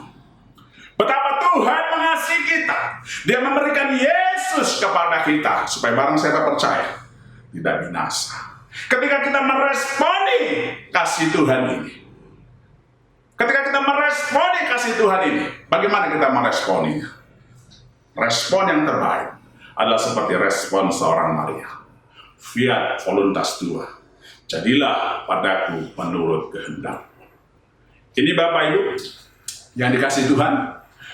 Betapa Tuhan mengasihi kita. Dia memberikan Yesus kepada kita supaya barang siapa percaya tidak binasa. Ketika kita meresponi kasih Tuhan ini, ketika kita meresponi kasih Tuhan ini, bagaimana kita meresponinya? Respon yang terbaik adalah seperti respon seorang Maria. Fiat voluntas tua, jadilah padaku menurut kehendak-Mu. Ini Bapak Ibu yang dikasih Tuhan,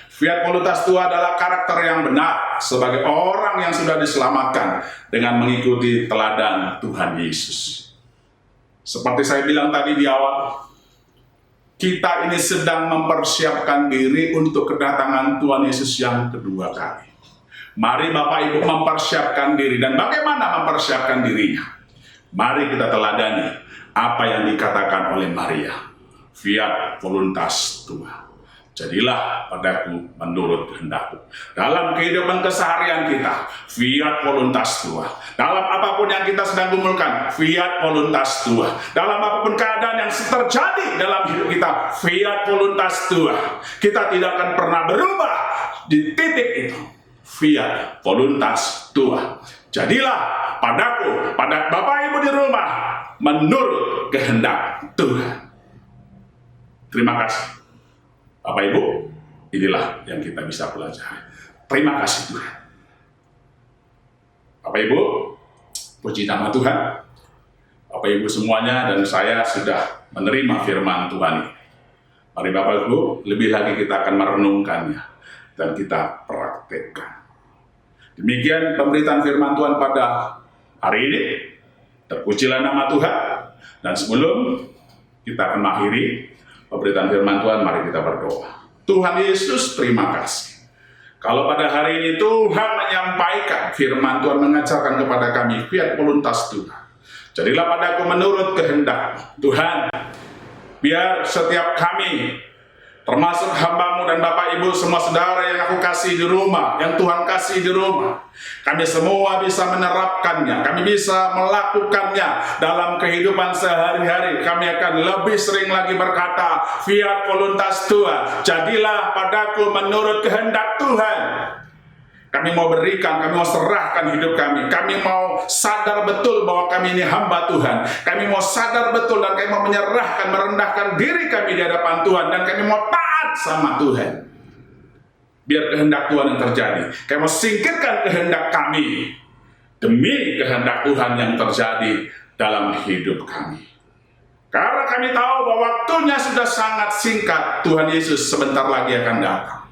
fiat voluntas tua adalah karakter yang benar sebagai orang yang sudah diselamatkan dengan mengikuti teladan Tuhan Yesus. Seperti saya bilang tadi di awal, kita ini sedang mempersiapkan diri untuk kedatangan Tuhan Yesus yang kedua kali. Mari Bapak Ibu mempersiapkan diri. Dan bagaimana mempersiapkan dirinya? Mari kita teladani apa yang dikatakan oleh Maria. Fiat voluntas tua, jadilah padaku menurut kehendak-Mu. Dalam kehidupan keseharian kita, fiat voluntas tua. Dalam apapun yang kita sedang gumulkan, fiat voluntas tua. Dalam apapun keadaan yang terjadi dalam hidup kita, fiat voluntas tua. Kita tidak akan pernah berubah di titik itu. Fiat voluntas tua. Jadilah padaku, pada Bapak Ibu di rumah, menurut kehendak Tuhan. Terima kasih. Bapak Ibu, inilah yang kita bisa pelajari. Terima kasih Tuhan. Bapak Ibu, puji nama Tuhan. Bapak Ibu semuanya dan saya sudah menerima firman Tuhan ini. Mari Bapak Ibu, lebih lagi kita akan merenungkannya dan kita praktekkan. Demikian pemberitaan firman Tuhan pada hari ini. Terpujilah nama Tuhan. Dan sebelum kita akan mengakhiri pemberitaan firman Tuhan, mari kita berdoa. Tuhan Yesus, terima kasih. Kalau pada hari ini Tuhan menyampaikan firman Tuhan, mengajarkan kepada kami fiat voluntas Tuhan. Jadilah padaku menurut kehendak Tuhan. Biar setiap kami, termasuk hamba-Mu dan Bapak Ibu, semua saudara yang aku kasih di rumah, yang Tuhan kasih di rumah, kami semua bisa menerapkannya, kami bisa melakukannya dalam kehidupan sehari-hari. Kami akan lebih sering lagi berkata, fiat voluntas tua, jadilah padaku menurut kehendak Tuhan. Kami mau berikan, kami mau serahkan hidup kami. Kami mau sadar betul bahwa kami ini hamba Tuhan. Kami mau sadar betul dan kami mau menyerahkan, merendahkan diri kami di hadapan Tuhan. Dan kami mau taat sama Tuhan. Biar kehendak Tuhan yang terjadi. Kami mau singkirkan kehendak kami demi kehendak Tuhan yang terjadi dalam hidup kami. Karena kami tahu bahwa waktunya sudah sangat singkat. Tuhan Yesus sebentar lagi akan datang.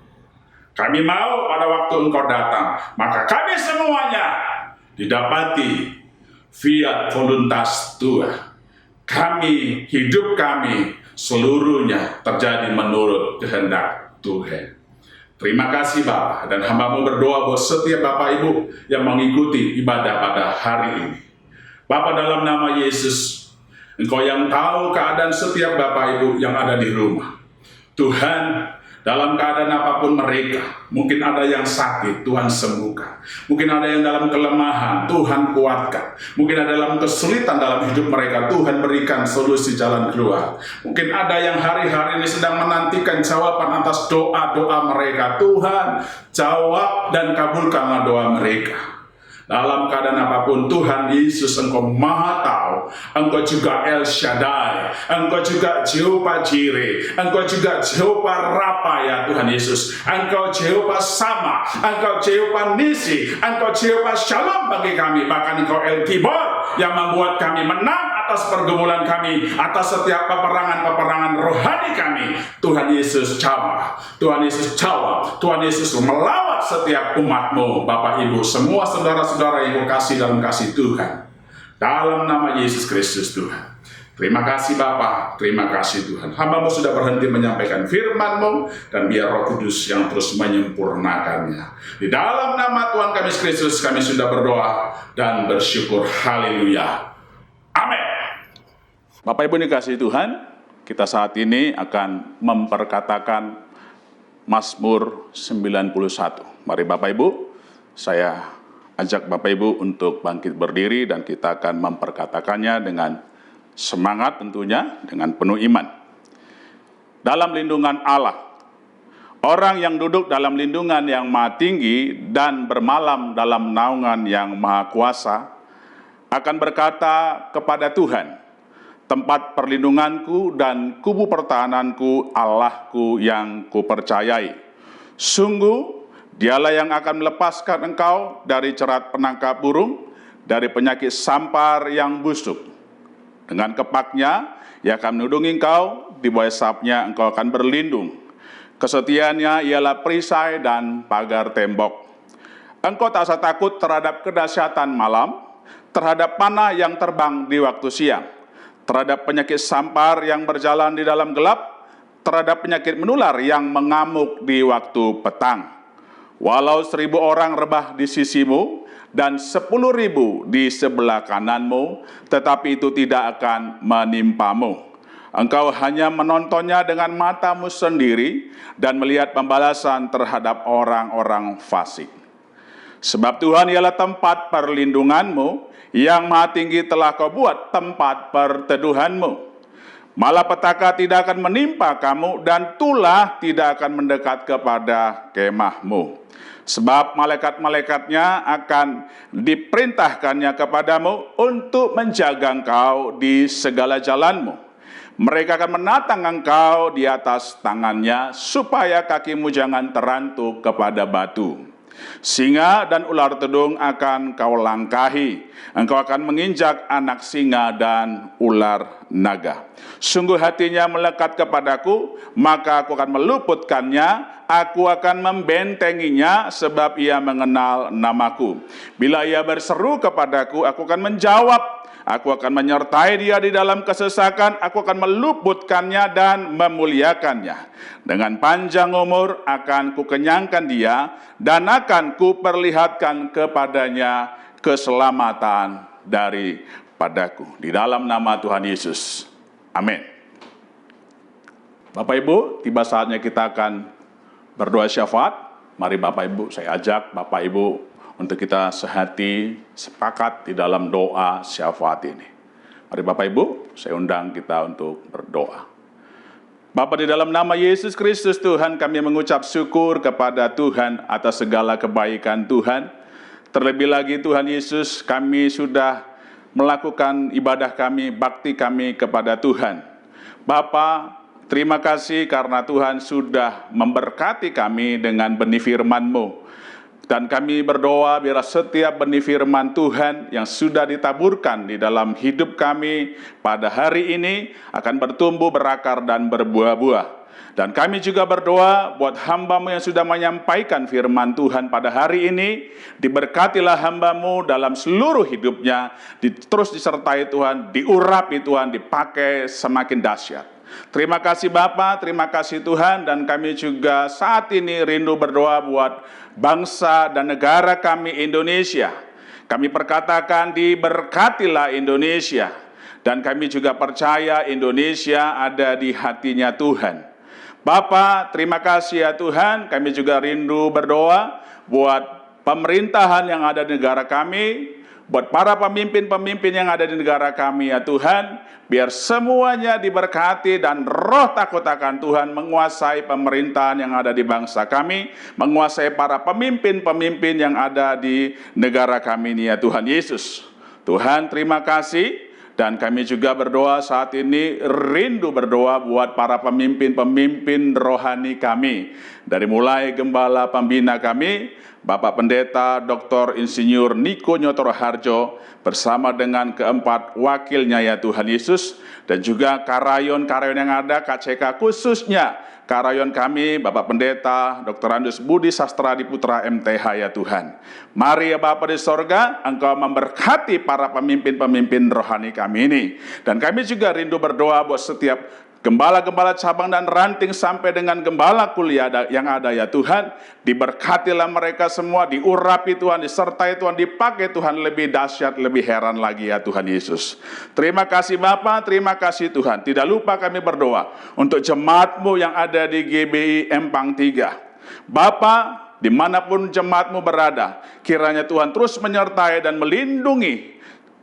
Kami mau pada waktu Engkau datang, maka kami semuanya didapati fiat voluntas tua. Kami, hidup kami seluruhnya terjadi menurut kehendak Tuhan. Terima kasih Bapa, dan hamba-Mu berdoa buat setiap Bapak Ibu yang mengikuti ibadah pada hari ini. Bapa, dalam nama Yesus, Engkau yang tahu keadaan setiap Bapak Ibu yang ada di rumah. Tuhan, dalam keadaan apapun mereka, mungkin ada yang sakit, Tuhan sembuhkan. Mungkin ada yang dalam kelemahan, Tuhan kuatkan. Mungkin ada dalam kesulitan dalam hidup mereka, Tuhan berikan solusi jalan keluar. Mungkin ada yang hari-hari ini sedang menantikan jawaban atas doa-doa mereka. Tuhan, jawab dan kabulkanlah doa mereka. Dalam keadaan apapun, Tuhan Yesus, Engkau Maha Tahu. Engkau juga El Shaddai, Engkau juga Jehovah Jireh, Engkau juga Jehovah Rafa, ya Tuhan Yesus. Engkau Jehovah Sama, Engkau Jehovah Nisi, Engkau Jehovah Shalom bagi kami. Bahkan Engkau El Gibor yang membuat kami menang atas pergumulan kami, atas setiap peperangan-peperangan rohani kami. Tuhan Yesus jawab, Tuhan Yesus jawab, Tuhan Yesus melawat setiap umat-Mu, Bapak Ibu, semua saudara-saudara yang Kau kasih dalam kasih Tuhan. Dalam nama Yesus Kristus Tuhan. Terima kasih Bapa, terima kasih Tuhan. Hamba-Mu sudah berhenti menyampaikan firman-Mu, dan biar Roh Kudus yang terus menyempurnakannya. Di dalam nama Tuhan kami Kristus, kami sudah berdoa dan bersyukur. Haleluya. Amin. Bapak Ibu dikasihi Tuhan, kita saat ini akan memperkatakan Mazmur 91. Mari Bapak Ibu, saya ajak Bapak Ibu untuk bangkit berdiri dan kita akan memperkatakannya dengan semangat tentunya, dengan penuh iman. Dalam lindungan Allah, orang yang duduk dalam lindungan yang maha tinggi dan bermalam dalam naungan yang maha kuasa akan berkata kepada Tuhan, tempat perlindunganku dan kubu pertahananku, Allahku yang kupercayai. Sungguh, Dialah yang akan melepaskan engkau dari jerat penangkap burung, dari penyakit sampar yang busuk. Dengan kepaknya, Ia akan melindungi engkau, di bawah sayapnya engkau akan berlindung. Kesetiaannya ialah perisai dan pagar tembok. Engkau tak usah takut terhadap kedahsyatan malam, terhadap panah yang terbang di waktu siang, terhadap penyakit sampar yang berjalan di dalam gelap, terhadap penyakit menular yang mengamuk di waktu petang. Walau 1.000 orang rebah di sisimu dan 10.000 di sebelah kananmu, tetapi itu tidak akan menimpamu. Engkau hanya menontonnya dengan matamu sendiri dan melihat pembalasan terhadap orang-orang fasik. Sebab Tuhan ialah tempat perlindunganmu, yang maha tinggi telah kau buat tempat perteduhanmu. Malapetaka tidak akan menimpa kamu dan tulah tidak akan mendekat kepada kemahmu. Sebab malaikat-malaikatnya akan diperintahkannya kepadamu untuk menjaga engkau di segala jalanmu. Mereka akan menatang engkau di atas tangannya, supaya kakimu jangan terantuk kepada batu. Singa dan ular tedung akan kau langkahi. Engkau akan menginjak anak singa dan ular naga. Sungguh hatinya melekat kepadaku, maka aku akan meluputkannya. Aku akan membentenginya, sebab ia mengenal namaku. Bila ia berseru kepadaku, aku akan menjawab. Aku akan menyertai dia di dalam kesesakan, aku akan meluputkannya dan memuliakannya. Dengan panjang umur akan kukenyangkan dia, dan akan kuperlihatkan kepadanya keselamatan daripadaku. Di dalam nama Tuhan Yesus. Amin. Bapak Ibu, tiba saatnya kita akan berdoa syafaat. Mari Bapak Ibu, saya ajak Bapak Ibu untuk kita sehati sepakat di dalam doa syafaat ini. Mari Bapak Ibu, saya undang kita untuk berdoa. Bapa, di dalam nama Yesus Kristus Tuhan, kami mengucap syukur kepada Tuhan atas segala kebaikan Tuhan. Terlebih lagi Tuhan Yesus, kami sudah melakukan ibadah kami, bakti kami kepada Tuhan. Bapa, terima kasih karena Tuhan sudah memberkati kami dengan benih firman-Mu. Dan kami berdoa biar setiap benih firman Tuhan yang sudah ditaburkan di dalam hidup kami pada hari ini akan bertumbuh, berakar, dan berbuah-buah. Dan kami juga berdoa buat hamba-Mu yang sudah menyampaikan firman Tuhan pada hari ini. Diberkatilah hamba-Mu dalam seluruh hidupnya, terus disertai Tuhan, diurapi Tuhan, dipakai semakin dahsyat. Terima kasih Bapa, terima kasih Tuhan, dan kami juga saat ini rindu berdoa buat bangsa dan negara kami Indonesia. Kami perkatakan diberkatilah Indonesia, dan kami juga percaya Indonesia ada di hatinya Tuhan. Bapa, terima kasih ya Tuhan, kami juga rindu berdoa buat pemerintahan yang ada di negara kami, buat para pemimpin-pemimpin yang ada di negara kami ya Tuhan, biar semuanya diberkati dan roh takut akan Tuhan menguasai pemerintahan yang ada di bangsa kami, menguasai para pemimpin-pemimpin yang ada di negara kami ini ya Tuhan Yesus. Tuhan terima kasih, dan kami juga berdoa saat ini rindu berdoa buat para pemimpin-pemimpin rohani kami, dari mulai gembala pembina kami, Bapak Pendeta Dr. Insinyur Niko Nyotoro Harjo bersama dengan keempat wakilnya ya Tuhan Yesus, dan juga karayon-karayon yang ada, KCK khususnya karayon kami Bapak Pendeta Dr. Andus Budi Sastradi Putra MTH ya Tuhan. Mari ya Bapa di sorga, Engkau memberkati para pemimpin-pemimpin rohani kami ini. Dan kami juga rindu berdoa buat setiap gembala-gembala cabang dan ranting sampai dengan gembala kuliah yang ada ya Tuhan. Diberkatilah mereka semua, diurapi Tuhan, disertai Tuhan, dipakai Tuhan lebih dahsyat, lebih heran lagi ya Tuhan Yesus. Terima kasih Bapa, terima kasih Tuhan. Tidak lupa kami berdoa untuk jemaat-Mu yang ada di GBI Empang 3. Bapa, dimanapun jemaatmu berada, kiranya Tuhan terus menyertai dan melindungi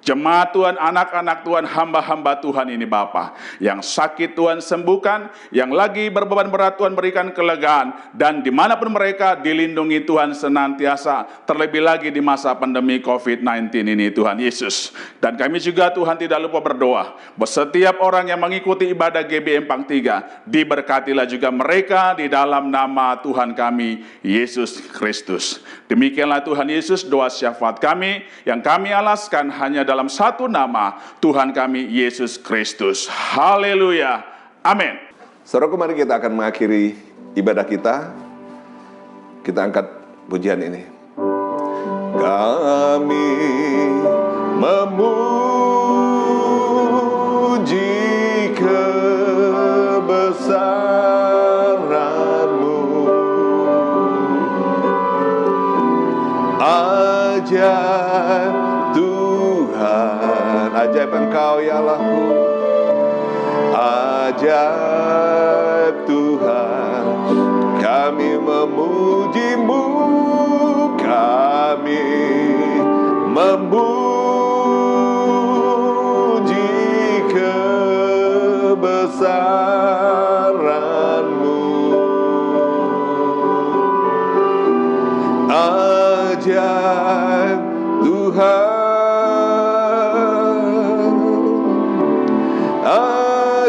jemaat Tuhan, anak-anak Tuhan, hamba-hamba Tuhan ini Bapa. Yang sakit Tuhan sembuhkan, yang lagi berbeban berat Tuhan berikan kelegaan, dan dimanapun mereka dilindungi Tuhan senantiasa, terlebih lagi di masa pandemi COVID-19 ini Tuhan Yesus. Dan kami juga Tuhan tidak lupa berdoa, setiap orang yang mengikuti ibadah GBM Pang 3, diberkatilah juga mereka di dalam nama Tuhan kami, Yesus Kristus. Demikianlah Tuhan Yesus doa syafaat kami, yang kami alaskan hanya dalam satu nama, Tuhan kami Yesus Kristus. Haleluya. Amin. Saudaraku, mari kita akan mengakhiri ibadah kita. Kita angkat pujian ini. Kami memuji kebesaran-Mu, ajaib Tuhan, ajaib Engkau ya Allahku, ajaib Tuhan. Kami memuji-Mu, kami memuji kebesaran-Mu, ajaib Tuhan.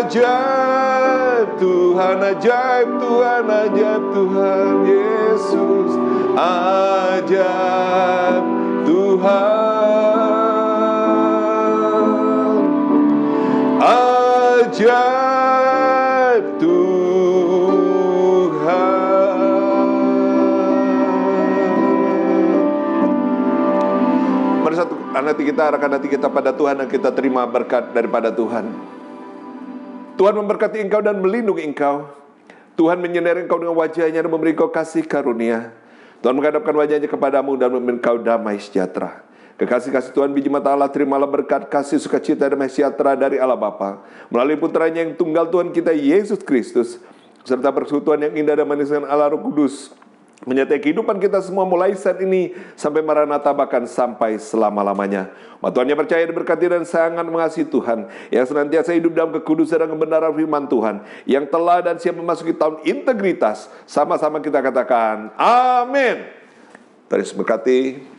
Ajaib Tuhan, ajaib Tuhan, ajaib Tuhan Yesus, ajaib Tuhan, ajaib Tuhan. Mari satukan hati kita, arahkan hati kita pada Tuhan, dan kita terima berkat daripada Tuhan. Tuhan memberkati engkau dan melindungi engkau. Tuhan menyinari engkau dengan wajah-Nya dan memberi engkau kasih karunia. Tuhan menghadapkan wajah-Nya kepadamu dan memberi engkau damai sejahtera. Kekasih-kasih Tuhan, biji mata Allah, terimalah berkat, kasih, sukacita, damai sejahtera dari Allah Bapa melalui putranya yang tunggal Tuhan kita, Yesus Kristus, serta persekutuan yang indah dan manis dengan Allah Roh Kudus, menyertai kehidupan kita semua mulai saat ini sampai Maranatha, bahkan sampai selama-lamanya. Tuhan yang percaya, diberkati dan sangat mengasihi Tuhan, yang senantiasa hidup dalam kekudusan dan kebenaran firman Tuhan, yang telah dan siap memasuki tahun integritas, sama-sama kita katakan amin. Terus berkati.